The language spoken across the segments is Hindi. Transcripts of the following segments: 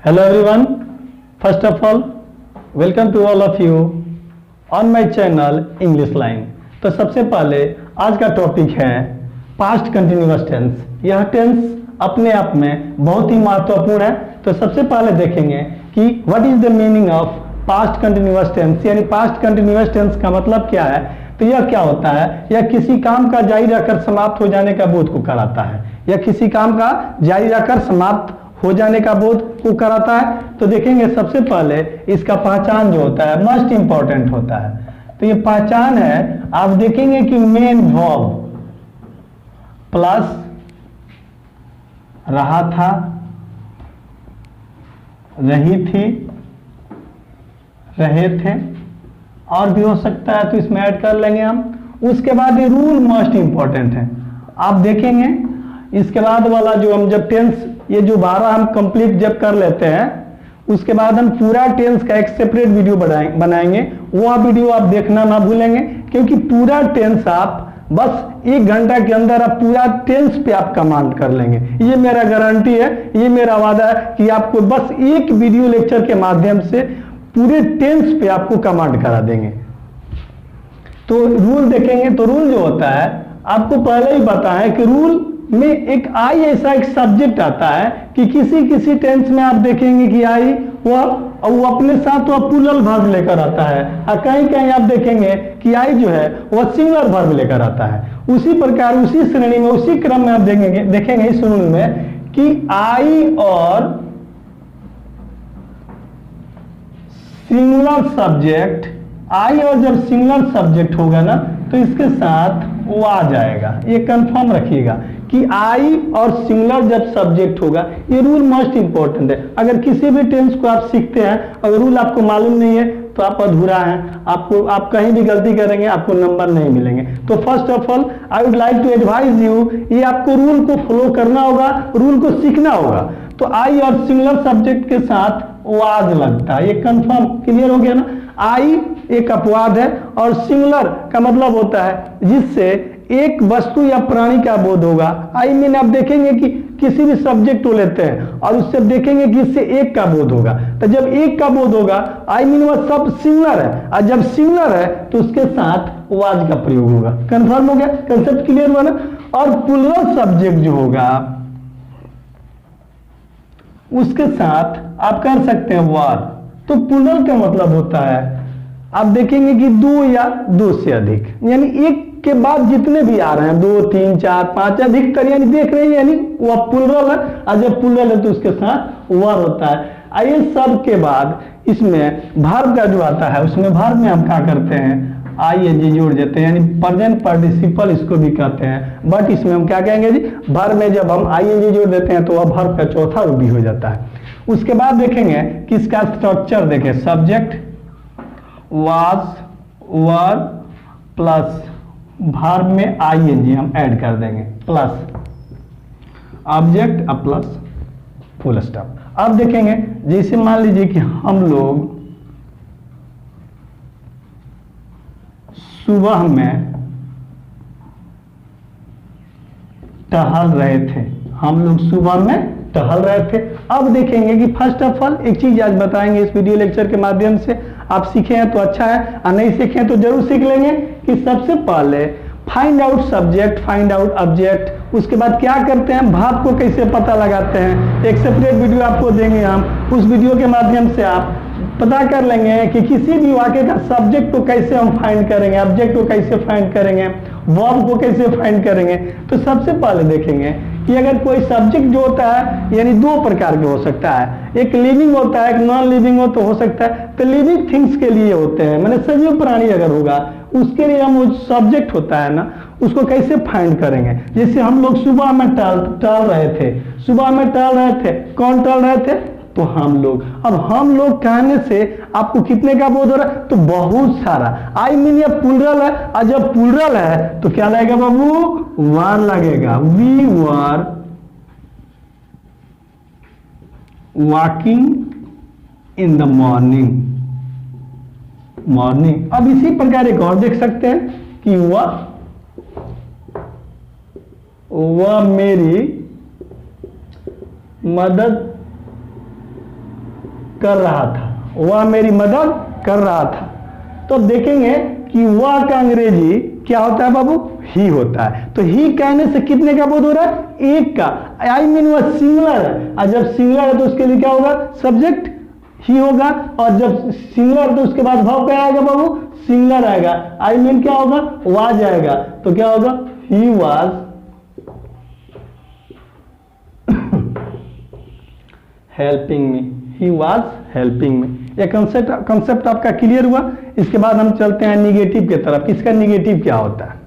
Hello everyone. First of all, welcome to all of you on my channel English Line. तो सबसे पहले आज का टॉपिक है पास्ट कंटिन्यूअस टेंस। यह टेंस अपने आप में बहुत ही महत्वपूर्ण है। तो सबसे पहले देखेंगे कि what is the meaning of past continuous tense, यानी पास्ट कंटिन्यूअस टेंस का मतलब क्या है। तो यह क्या होता है, यह किसी काम का जारी रहकर समाप्त हो जाने का बोध को कराता है। यह किसी काम का जारी रहकर समाप्त हो जाने का बोध को कराता है। तो देखेंगे सबसे पहले इसका पहचान जो होता है मोस्ट इंपॉर्टेंट होता है। तो ये पहचान है, आप देखेंगे कि मेन वर्ब प्लस रहा था, रही थी, रहे थे, और भी हो सकता है तो इसमें ऐड कर लेंगे हम। उसके बाद ये रूल मोस्ट इंपॉर्टेंट है। आप देखेंगे इसके बाद वाला जो हम जब टेंस ये जो 12 हम कंप्लीट जब कर लेते हैं उसके बाद हम पूरा टेंस का एक सेपरेट वीडियो बनाएंगे। वो वीडियो आप देखना ना भूलेंगे, क्योंकि पूरा टेंस आप बस 1 घंटा के अंदर आप पूरा टेंस पे आप कमांड कर लेंगे। ये मेरा गारंटी है, ये मेरा वादा है कि आपको बस एक वीडियो लेक्चर के माध्यम से पूरे टेंस पे आपको कमांड करा देंगे। तो रूल देखेंगे तो रूल जो होता है आपको पहले ही पता है कि रूल में एक आई ऐसा एक सब्जेक्ट आता है कि किसी टेंस में आप देखेंगे कि आई वो अपने साथ वह प्लूरल वर्ब लेकर आता है, और कहीं कहीं आप देखेंगे कि आई जो है वह सिंगुलर वर्ब लेकर आता है। उसी प्रकार उसी श्रेणी में उसी क्रम में आप देखेंगे इस रूल में कि आई और सिंगुलर सब्जेक्ट, आई और जब सिंगुलर सब्जेक्ट होगा ना तो इसके साथ वो आ जाएगा। ये कंफर्म रखिएगा कि आई और सिंगुलर जब सब्जेक्ट होगा, ये रूल मोस्ट इंपॉर्टेंट है। अगर किसी भी टेंस को आप सीखते हैं अगर रूल आपको मालूम नहीं है तो आप अधूरा हैं, आप कहीं भी गलती करेंगे आपको नंबर नहीं मिलेंगे। तो first of all I would like to advise you, ये आपको रूल को फॉलो करना होगा, रूल को सीखना होगा। तो आई और सिंगुलर सब्जेक्ट के साथ वाज लगता है, ये कंफर्म क्लियर हो गया ना। आई एक अपवाद है और सिंगुलर का मतलब होता है जिससे एक वस्तु या प्राणी का बोध होगा। आई मीन आप देखेंगे कि किसी भी सब्जेक्ट को लेते हैं और उससे देखेंगे कि इससे एक का बोध होगा। तो जब एक का बोध होगा आई मीन वह सब सिंगुलर है, और जब सिंगुलर है तो उसके साथ वाज का प्रयोग होगा। कंफर्म हो गया, कंसेप्ट क्लियर हुआ ना। और प्लूरल सब्जेक्ट जो होगा उसके साथ आप कर सकते हैं वार। तो प्लूरल का मतलब होता है आप देखेंगे कि 2 या 2 से अधिक, यानी एक के बाद जितने भी आ रहे हैं 2, 3, 4, 5 अधिकतर, यानी देख रहे हैं, यानी वह प्लूरल है। और जब प्लूरल है तो उसके साथ वर होता है। आइए सब के बाद इसमें वर्ब का जो आता है उसमें वर्ब में हम क्या करते हैं आईएनजी जोड़ देते हैं, यानी प्रेजेंट पार्टिसिपल इसको भी कहते हैं। बट इसमें हम क्या कहेंगे जी, वर्ब में जब हम आईएनजी जोड़ देते हैं तो वह वर्ब का चौथा रूप भी हो जाता है। उसके बाद देखेंगे कि इसका स्ट्रक्चर देखें, subject was were plus verb में आईएनजी हम ऐड कर देंगे प्लस ऑब्जेक्ट अब प्लस फुल स्टॉप। अब देखेंगे जैसे मान लीजिए कि हम लोग सुबह में टहल रहे थे, हम लोग सुबह में टहल रहे थे। अब देखेंगे कि फर्स्ट ऑफ ऑल एक चीज आज बताएंगे इस वीडियो लेक्चर के माध्यम से। आप सीखे हैं तो अच्छा है, और नहीं सीखे हैं तो जरूर सीख लेंगे कि सबसे पहले find out subject, find out object. उसके बाद क्या करते हैं, भाव को कैसे पता लगाते हैं। एक सेपरेट वीडियो आपको देंगे हम, उस वीडियो के माध्यम से आप पता कर लेंगे कि किसी भी वाक्य का सब्जेक्ट को कैसे हम फाइंड करेंगे, ऑब्जेक्ट को कैसे फाइंड करेंगे, वर्ब को कैसे फाइंड करेंगे। तो सबसे पहले देखेंगे कि अगर कोई सब्जेक्ट जो होता है यानी 2 प्रकार के हो सकता है, एक लिविंग होता है, एक नॉन लिविंग हो सकता है। तो लिविंग थिंग्स के लिए होते हैं, मैंने सजीव प्राणी अगर होगा उसके लिए हम वो सब्जेक्ट होता है ना उसको कैसे फाइंड करेंगे। जैसे हम लोग सुबह में टहल रहे थे, सुबह में टहल रहे थे, कौन टहल रहे थे तो हम लोग। अब हम लोग कहने से आपको कितने का बोध हो रहा है, तो बहुत सारा। आई मीन ये प्लूरल है, और जब प्लूरल है तो क्या लगेगा बाबू, वार लगेगा। We were walking in the morning, morning. अब इसी प्रकार एक और देख सकते हैं कि वह मेरी मदद कर रहा था, वह मेरी मदद कर रहा था। तो देखेंगे कि वह का अंग्रेजी क्या होता है बाबू, ही होता है। तो ही कहने से कितने का बोध हो रहा है, एक का। आई मीन वह सिंगुलर है, और जब सिंगुलर है तो उसके लिए क्या होगा, सब्जेक्ट ही होगा, और जब सिंगुलर तो उसके बाद भाव क्या आएगा बाबू, सिंगुलर आएगा। आई मीन क्या होगा, वाज आएगा। तो क्या होगा, he was helping me, he was helping me. ये कंसेप्ट आपका क्लियर हुआ। इसके बाद हम चलते हैं निगेटिव की तरफ। किसका निगेटिव क्या होता है,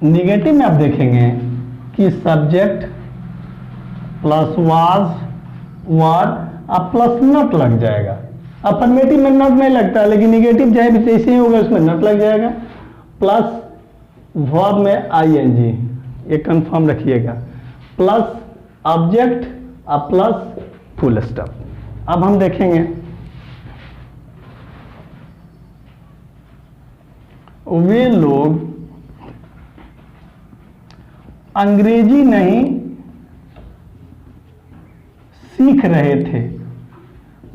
निगेटिव में आप देखेंगे कि सब्जेक्ट प्लस वाज वर अब प्लस नॉट लग जाएगा। अफर्मेटिव में नॉट नहीं लगता है, लेकिन निगेटिव चाहे भी जैसे ही होगा उसमें नॉट लग जाएगा। प्लस वर्ब में आईएनजी, ये कंफर्म रखिएगा। प्लस ऑब्जेक्ट अब प्लस फुल स्टॉप। अब हम देखेंगे वे लोग अंग्रेजी नहीं सीख रहे थे।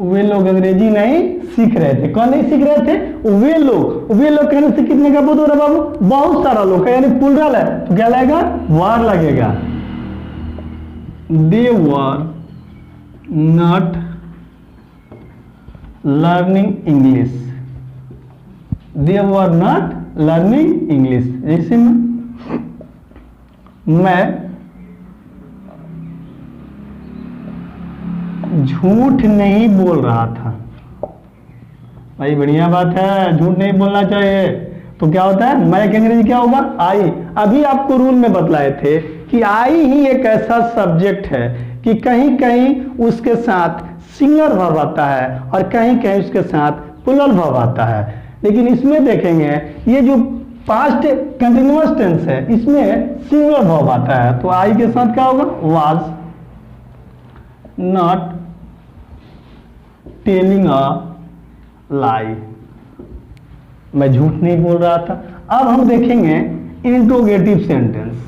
वे लोग अंग्रेजी नहीं सीख रहे थे। कौन नहीं सीख रहे थे, वे लोग। वे लोग कहने से कितने का बोध हो रहा है बाबू, बहुत सारा लोग है, यानी प्लूरल है, तो क्या लगेगा, वर लगेगा। They were not learning English, they were not learning English. जैसे मैं झूठ नहीं बोल रहा था। भाई बढ़िया बात है, झूठ नहीं बोलना चाहिए। तो क्या होता है, मैं के अंग्रेजी क्या होगा, आई। अभी आपको रूल में बतलाए थे कि आई ही एक ऐसा सब्जेक्ट है कि कहीं कहीं उसके साथ सिंगुलर वर्ब आता है और कहीं कहीं उसके साथ प्लूरल वर्ब आता है। लेकिन इसमें देखेंगे ये जो पास्ट कंटिन्यूअस टेंस है, इसमें सिंगुलर वर्ब आता है। तो आई के साथ क्या होगा, वाज नॉट टेलिंग अ लाई, मैं झूठ नहीं बोल रहा था। अब हम देखेंगे इंट्रोगेटिव सेंटेंस।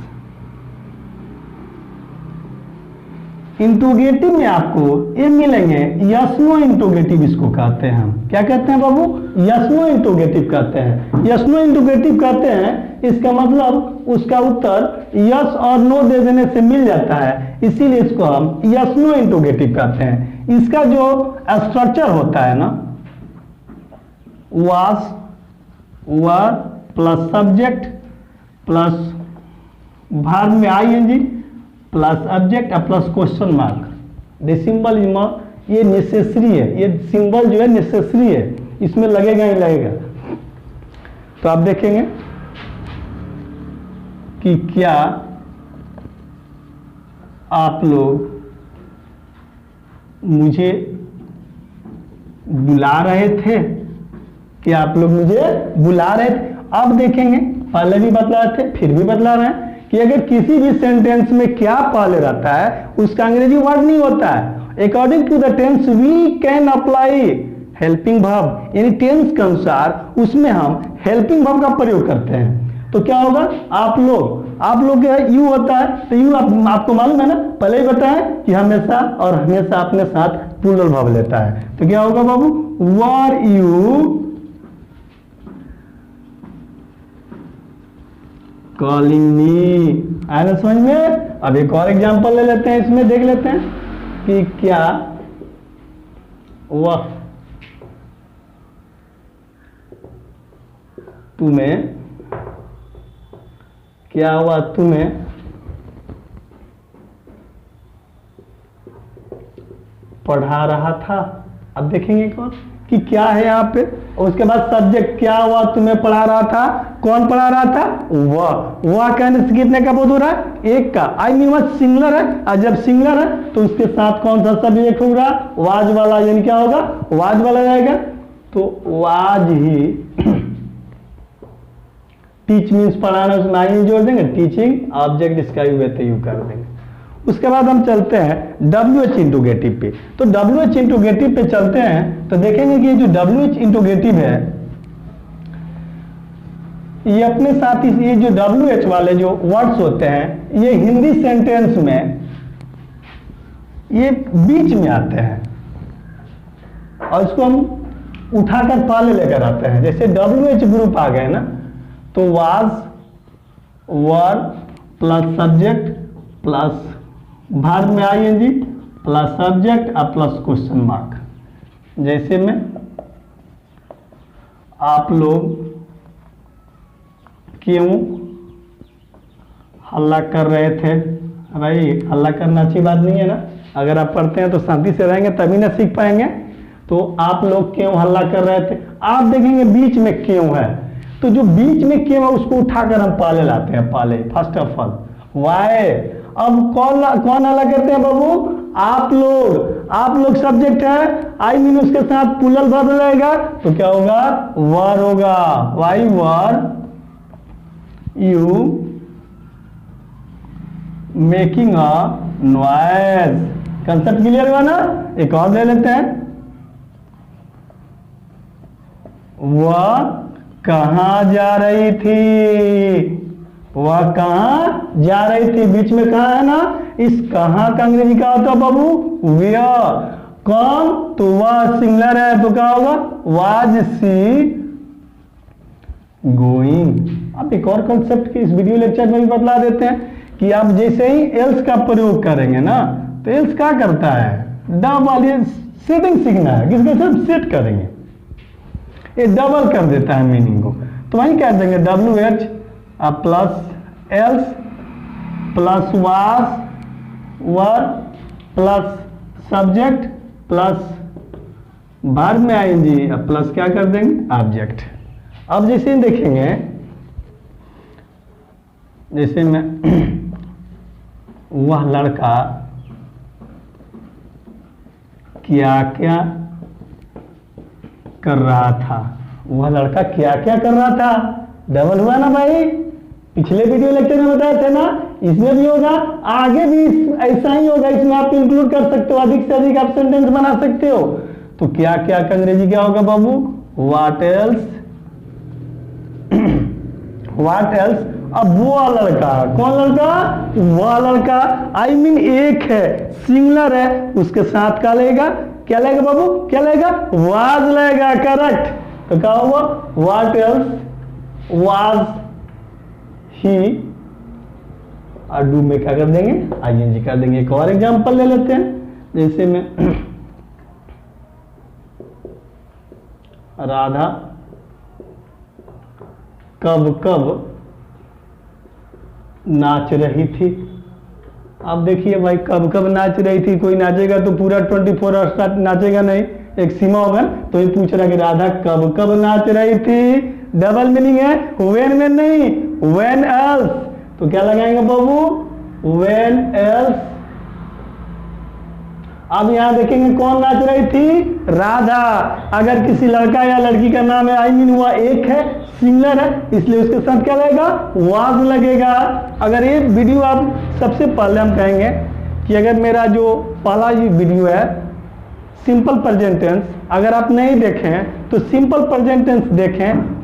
इंट्रोगेटिव में आपको ये मिलेंगे यस नो इंट्रोगेटिव, इसको कहते हैं हम। क्या कहते हैं बाबू, यस नो इंट्रोगेटिव कहते हैं। यस नो इंट्रोगेटिव कहते हैं, इसका मतलब उसका उत्तर यस और नो दे देने से मिल जाता है, इसीलिए इसको हम यस नो इंट्रोगेटिव कहते हैं। इसका जो स्ट्रक्चर होता है ना, was were plus subject plus verb में ING plus object plus question mark. The symbol is ये नेसेसरी है, ये सिंबल जो है नेसेसरी है, इसमें लगेगा ही लगेगा। तो आप देखेंगे कि क्या आप लोग मुझे बुला रहे थे, क्या आप लोग मुझे बुला रहे थे। अब देखेंगे, पहले भी बतलाए थे फिर भी बतला रहे हैं कि अगर किसी भी सेंटेंस में क्या पहले रहता है उसका अंग्रेजी वर्ड नहीं होता है। According to the tense we can apply helping verb, यानी टेंस के अनुसार उसमें हम हेल्पिंग वर्ब का प्रयोग करते हैं। तो क्या होगा, आप लोग यू होता है, तो यू आपको मालूम है ना, पहले ही बताया कि हमेशा और हमेशा अपने साथ प्लूरल वर्ब लेता है। तो क्या होगा बाबू, वर यू कॉलिंग मी। आया ना समझ में। अब एक और एग्जांपल ले लेते हैं, इसमें देख लेते हैं कि क्या वह तुम्हें, क्या हुआ तुम्हें पढ़ा रहा था। अब देखेंगे कौन कि क्या है यहाँ पे, और उसके बाद सब्जेक्ट क्या हुआ तुम्हें पढ़ा रहा था, कौन पढ़ा रहा था, वह कहने से कितने का बोध हो रहा है, एक का। आई मीन वह सिंगुलर है, और जब सिंगुलर है तो उसके साथ कौन सा सब्जेक्ट होगा, वाज वाला, यानी क्या होगा, वाज वाला रहेगा। तो वाज ही, टीच मीन्स पढ़ाना, उसमें आई जोड़ देंगे, टीचिंग ऑब्जेक्ट इसका यू है तो यू कर देंगे। उसके बाद हम चलते हैं WH इंट्रोगेटिव पे। तो WH इंट्रोगेटिव पे चलते हैं तो देखेंगे कि जो WH इंट्रोगेटिव है ये अपने साथ ही ये जो WH वाले जो वर्ड्स होते हैं ये हिंदी सेंटेंस में ये बीच में आते हैं और इसको हम उठाकर पहले लेकर आते हैं। जैसे WH ग्रुप आ गए ना तो was, were plus subject plus भाग में आईएनजी प्लस सब्जेक्ट और प्लस क्वेश्चन मार्क। जैसे में आप लोग क्यों हल्ला कर रहे थे? भाई हल्ला करना अच्छी बात नहीं है ना। अगर आप पढ़ते हैं तो शांति से रहेंगे तभी ना सीख पाएंगे। तो आप लोग क्यों हल्ला कर रहे थे, आप देखेंगे बीच में क्यों है तो जो बीच में क्यों है उसको उठाकर हम पाले लाते हैं। पाले फर्स्ट ऑफ ऑल वाई। अब कौन हल्ला करते हैं बाबू? आप लोग सब्जेक्ट है, आई मीन उसके साथ प्लूरल वर्ब लगेगा तो क्या होगा? वर होगा। Why were you making a noise. Concept clear हुआ ना? एक और ले लेते हैं। वह कहां जा रही थी? वह कहां जा रही थी? बीच में कहां है ना, इस कहां का अंग्रेजी क्या होता है बाबू? वेयर। कौन? तो वह सिंगुलर है तो क्या होगा? Was she going. अब एक और कंसेप्ट की इस वीडियो लेक्चर में भी बतला देते हैं कि आप जैसे ही एल्स का प्रयोग करेंगे ना तो एल्स क्या करता है? डबल, ये सेटिंग सीखना है, किसके साथ सेट करेंगे, ये डबल कर देता है मीनिंग को। तो वहीं कह देंगे WH plus else plus was were plus subject plus verb में आएंगे प्लस क्या कर देंगे? ऑब्जेक्ट। अब जैसे देखेंगे, जैसे मैं वह लड़का क्या क्या कर रहा था? वह लड़का क्या क्या कर रहा था? डबल हुआ ना भाई। पिछले वीडियो लेक्चर में बताए थे ना, इसमें भी होगा, आगे भी ऐसा ही होगा। इसमें आप इंक्लूड कर सकते हो, अधिक से अधिक आप सेंटेंस बना सकते हो। तो क्या क्या का अंग्रेजी क्या होगा बाबू? What else. What else. अब वो लड़का, कौन लड़का? वह लड़का, आई मीन एक है, सिंगुलर है, उसके साथ क्या लगेगा? क्या लगेगा बाबू? क्या लगेगा? वाज लगेगा। करेक्ट। तो क्या होगा? What else was he. और डू में क्या कर देंगे? ING कर देंगे। एक और एग्जांपल ले लेते हैं, जैसे में राधा कब कब नाच रही थी। अब देखिए भाई, कब कब नाच रही थी, कोई नाचेगा तो पूरा 24 आवर्स नाचेगा नहीं, एक सीमा होगा। तो ये पूछ रहा कि राधा कब कब नाच रही थी। डबल मीनिंग है, व्हेन में नहीं, व्हेन एल्स। तो क्या लगाएंगे बाबू? When else. अब यहां देखेंगे कौन नाच रही थी? राधा। अगर किसी लड़का या लड़की का नाम है, आई मीन वह एक है, सिंगुलर है, इसलिए उसके साथ क्या लगेगा? वाज लगेगा। अगर ये वीडियो आप सबसे पहले हम कहेंगे कि अगर मेरा जो पहला ये वीडियो है सिंपल प्रेजेंट टेंस, अगर आप नहीं देखें तो सिंपल प्रेजेंट टेंस देखें,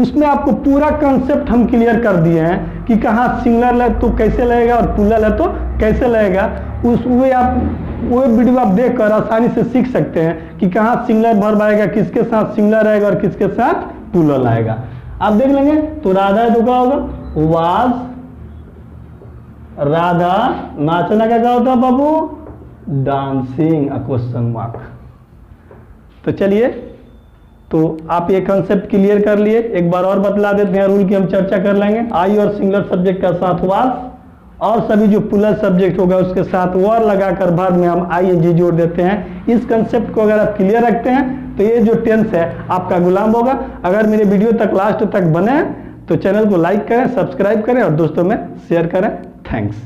उसमें आपको पूरा कंसेप्ट हम क्लियर कर दिए हैं कि कहाँ सिंगुलर है तो कैसे लगेगा और प्लूरल है तो कैसे लगेगा। वो वीडियो आप देखकर आसानी से सीख सकते हैं कि कहाँ सिंगुलर वर्ब आएगा, किसके साथ सिंगुलर आएगा और किसके साथ प्लूरल आएगा। आप देख लेंगे। तो राधा है तो क्या होगा? वाज राधा। नाचना का क्या होता है बाबू? डांसिंग। Question mark. तो चलिए, तो आप ये कंसेप्ट क्लियर कर लिए। एक बार और बतला देते हैं, रूल की हम चर्चा कर लेंगे। आई और सिंगुलर सब्जेक्ट का साथ वाज, और सभी जो प्लूरल सब्जेक्ट होगा उसके साथ वर लगाकर बाद में हम ING जोड़ देते हैं। इस कंसेप्ट को अगर आप क्लियर रखते हैं तो ये जो टेंस है आपका गुलाम होगा। अगर मेरे वीडियो तक लास्ट तक बने तो चैनल को लाइक करें, सब्सक्राइब करें और दोस्तों में शेयर करें। थैंक्स।